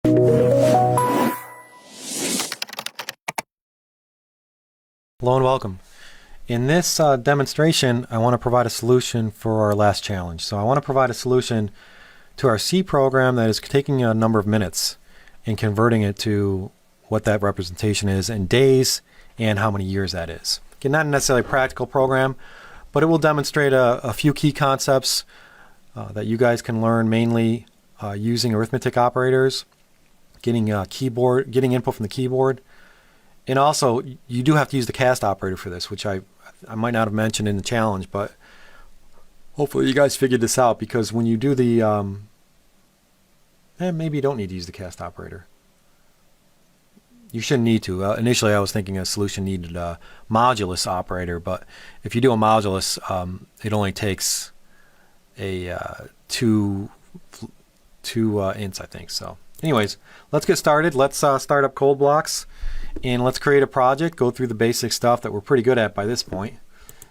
Hello and welcome. In this demonstration, I want to provide a solution for our last challenge. So I want to provide a solution to our C program that is taking a number of minutes and converting it to what that representation is in days and how many years that is. Again, not necessarily a practical program, but it will demonstrate a few key concepts that you guys can learn, mainly using arithmetic operators, getting input from the keyboard. And also, you do have to use the cast operator for this, which I might not have mentioned in the challenge, but hopefully you guys figured this out, because when you do the, maybe you don't need to use the cast operator. You shouldn't need to. Initially, I was thinking a solution needed a modulus operator, but if you do a modulus, it only takes a two ints, I think. So anyways, let's get started. Let's start up cold blocks. And let's create a project, go through the basic stuff that we're pretty good at by this point.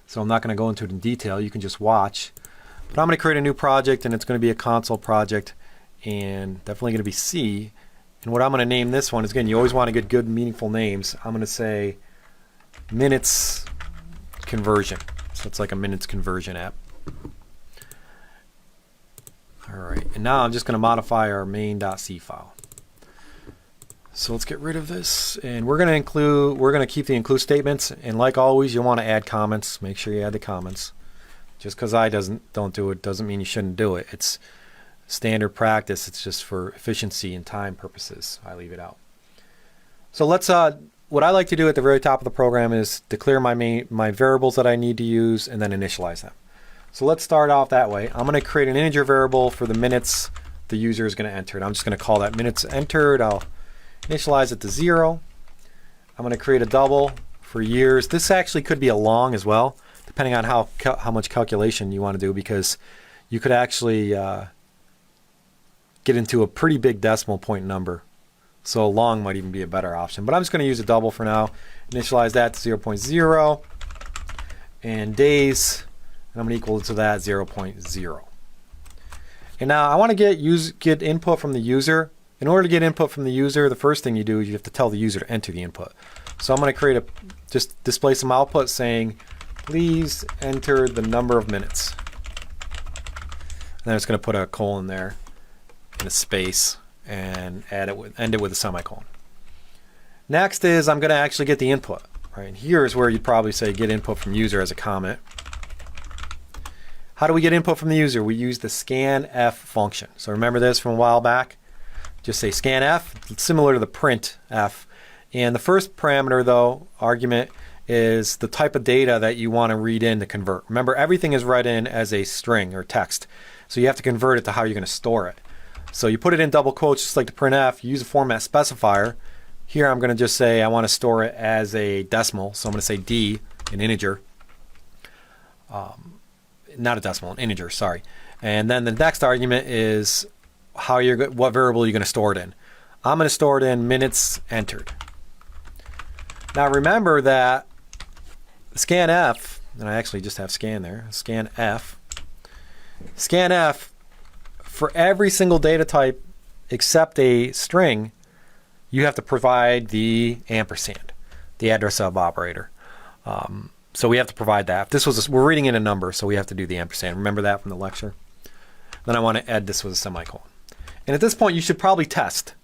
So I'm not going to go into it in detail. You can just watch. But I'm going to create a new project, and it's going to be a console project, and definitely going to be C. And what I'm going to name this one is, again, you always want to get good, meaningful names. I'm going to say minutes conversion. So it's like a minutes conversion app. All right. And now I'm just going to modify our main.c file. So let's get rid of this, and we're going to keep the include statements, and like always, you want to add comments. Make sure you add the comments. Just because I don't do it doesn't mean you shouldn't do it. It's standard practice. It's just for efficiency and time purposes. I leave it out. So let's what I like to do at the very top of the program is declare my variables that I need to use and then initialize them. So let's start off that way. I'm going to create an integer variable for the minutes the user is going to enter, and I'm just going to call that minutes entered. I'll initialize it to 0. I'm going to create a double for years. This actually could be a long as well, depending on how much calculation you want to do, because you could actually get into a pretty big decimal point number. So long might even be a better option. But I'm just going to use a double for now. Initialize that to 0.0. And days, and I'm going to equal to that 0.0. And now I want to get input from the user. In order to get input from the user, the first thing you do is you have to tell the user to enter the input. So I'm going to just display some output saying, please enter the number of minutes. And then it's going to put a colon there and a space and end it with a semicolon. Next is I'm going to actually get the input. Right? And here's where you'd probably say get input from user as a comment. How do we get input from the user? We use the scanf function. So remember this from a while back? Just say scanf. It's similar to the printf. And the first parameter, though, argument, is the type of data that you want to read in to convert. Remember, everything is read in as a string or text. So you have to convert it to how you're going to store it. So you put it in double quotes just like the printf. You use a format specifier. Here I'm going to just say I want to store it as a decimal. So I'm going to say D, an integer. Not a decimal, an integer, sorry. And then the next argument is what variable you're going to store it in. I'm going to store it in minutes entered. Now remember that scanf, and I actually just have scan there, scanf, for every single data type except a string, you have to provide the ampersand, the address of operator. So we have to provide that. We're reading in a number, so we have to do the ampersand. Remember that from the lecture? Then I want to add this with a semicolon. And at this point, you should probably test.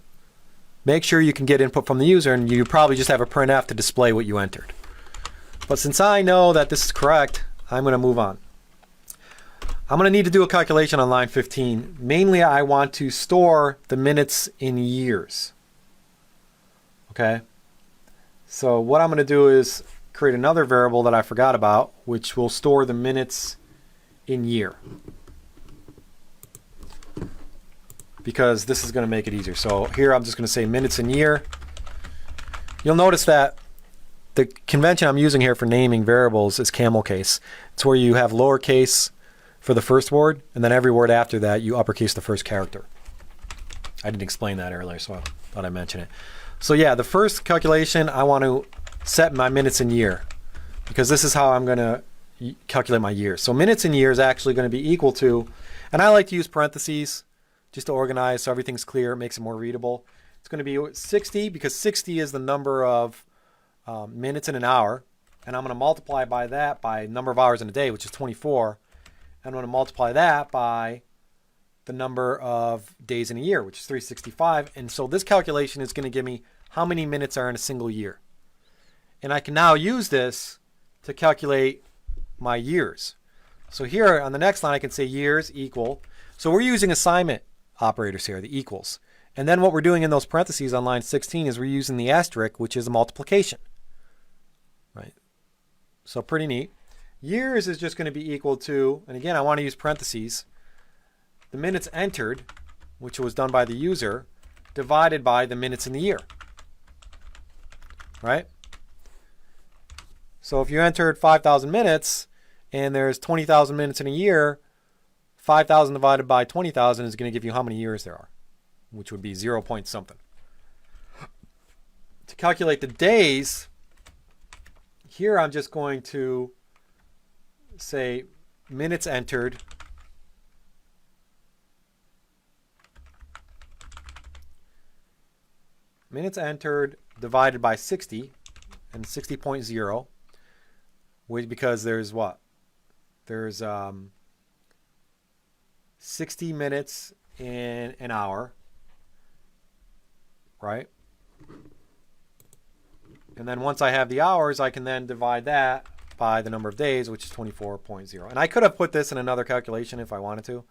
Make sure you can get input from the user, and you probably just have a printf to display what you entered. But since I know that this is correct, I'm going to move on. I'm going to need to do a calculation on line 15. Mainly, I want to store the minutes in years. Okay? So what I'm going to do is create another variable that I forgot about, which will store the minutes in year. Because this is going to make it easier. So here I'm just going to say minutes in year. You'll notice that the convention I'm using here for naming variables is camel case. It's where you have lowercase for the first word, and then every word after that you uppercase the first character. I didn't explain that earlier, so I thought I'd mention it. So yeah, the first calculation, I want to set my minutes in year, because this is how I'm going to calculate my years. So minutes in year is actually going to be equal to, and I like to use parentheses just to organize so everything's clear, it makes it more readable. It's going to be 60 because 60 is the number of minutes in an hour. And I'm going to multiply by that by number of hours in a day, which is 24. I'm going to multiply that by the number of days in a year, which is 365. And so this calculation is going to give me how many minutes are in a single year. And I can now use this to calculate my years. So here on the next line, I can say years equal. So we're using assignment operators here, the equals. And then what we're doing in those parentheses on line 16 is we're using the asterisk, which is a multiplication. Right? So pretty neat. Years is just going to be equal to, and again, I want to use parentheses, the minutes entered, which was done by the user, divided by the minutes in the year. Right? So if you entered 5,000 minutes and there's 20,000 minutes in a year, 5,000 divided by 20,000 is going to give you how many years there are, which would be 0 point something. To calculate the days, here I'm just going to say minutes entered divided by 60, and 60.0, because there's what? There's 60 minutes in an hour, right? And then once I have the hours, I can then divide that by the number of days, which is 24.0. And I could have put this in another calculation if I wanted to.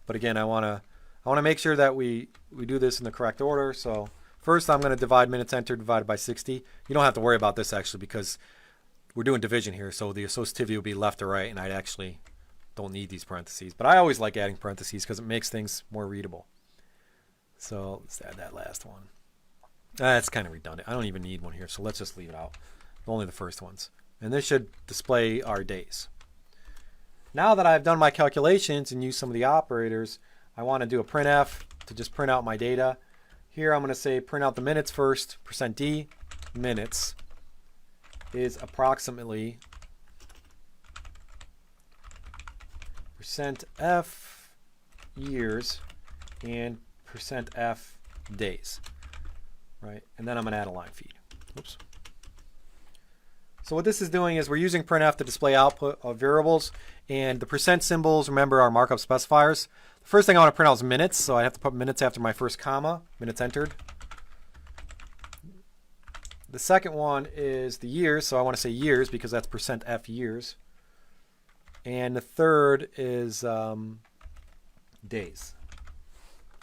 But again, I want to make sure that we do this in the correct order. So first I'm going to divide minutes entered divided by 60. You don't have to worry about this actually because we're doing division here. So the associativity will be left or right, and I actually don't need these parentheses. But I always like adding parentheses because it makes things more readable. So let's add that last one. That's kind of redundant. I don't even need one here, so let's just leave it out. Only the first ones. And this should display our days. Now that I've done my calculations and used some of the operators, I want to do a printf to just print out my data. Here I'm going to say print out the minutes first. %d minutes is approximately %f years and %f days. Right? And then I'm going to add a line feed. Oops. So what this is doing is we're using printf to display output of variables, and the % symbols, remember, are markup specifiers. The first thing I want to print out is minutes, so I have to put minutes after my first comma, minutes entered. The second one is the years, so I want to say years because that's %f years. And the third is days,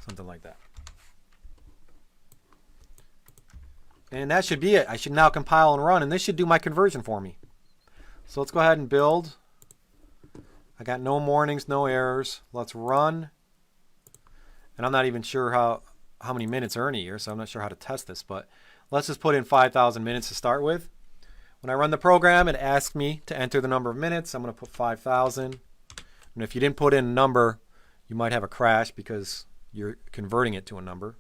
something like that. And that should be it. I should now compile and run, and this should do my conversion for me. So let's go ahead and build. I got no warnings, no errors. Let's run. And I'm not even sure how many minutes are in a year, so I'm not sure how to test this, but let's just put in 5,000 minutes to start with. When I run the program, it asks me to enter the number of minutes. I'm going to put 5,000. And if you didn't put in a number, you might have a crash because you're converting it to a number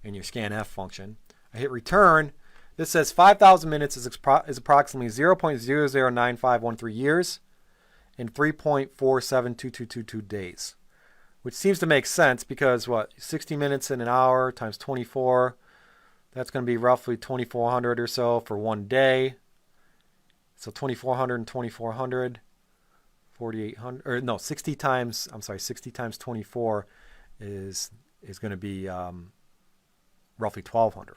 in your scanf function. I hit return. This says 5,000 minutes is approximately 0.009513 years and 3.472222 days, which seems to make sense because what, 60 minutes in an hour times 24, that's going to be roughly 2,400 or so for one day. So 2,400 and 2,400, 4,800, or no, 60 times 24 is going to be roughly 1,200.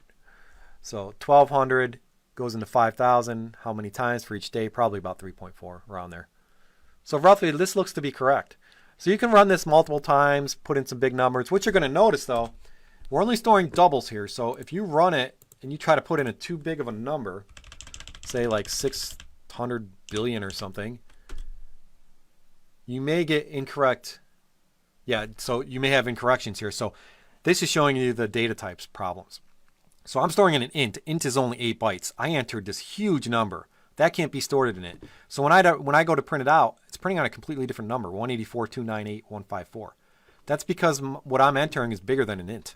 So 1,200 goes into 5,000. How many times for each day? Probably about 3.4, around there. So roughly, this looks to be correct. So you can run this multiple times, put in some big numbers. What you're going to notice, though, we're only storing doubles here. So if you run it and you try to put in a too big of a number, say like 600 billion or something, you may get incorrect. Yeah, so you may have incorrections here. So this is showing you the data types problems. So I'm storing in an int. Int is only 8 bytes. I entered this huge number. That can't be stored in it. So when I go to print it out, it's printing out a completely different number, 184.298.154. That's because what I'm entering is bigger than an int.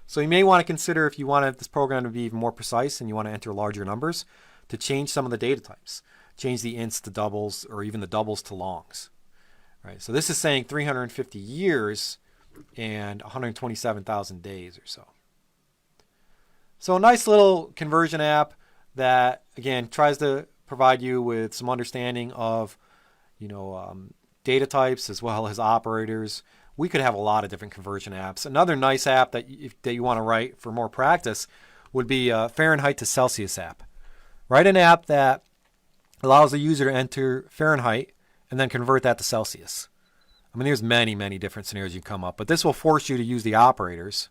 So you may want to consider, if you want this program to be even more precise and you want to enter larger numbers, to change some of the data types. Change the ints to doubles or even the doubles to longs. Right? So this is saying 350 years and 127,000 days or so. So a nice little conversion app that, again, tries to provide you with some understanding of, data types as well as operators. We could have a lot of different conversion apps. Another nice app that you want to write for more practice would be a Fahrenheit to Celsius app. Write an app that allows the user to enter Fahrenheit and then convert that to Celsius. I mean, there's many, many different scenarios you come up, but this will force you to use the operators.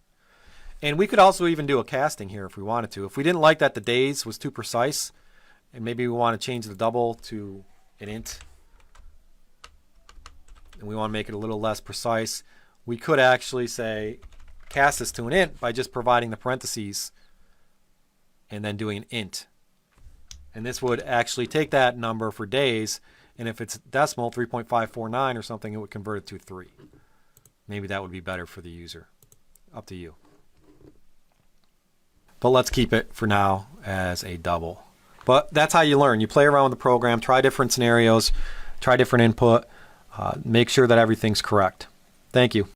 And we could also even do a casting here if we wanted to. If we didn't like that the days was too precise, and maybe we want to change the double to an int, and we want to make it a little less precise, we could actually say cast this to an int by just providing the parentheses and then doing an int. And this would actually take that number for days, and if it's decimal 3.549 or something, it would convert it to 3. Maybe that would be better for the user. Up to you. But let's keep it for now as a double. But that's how you learn. You play around with the program, try different scenarios, try different input, make sure that everything's correct. Thank you.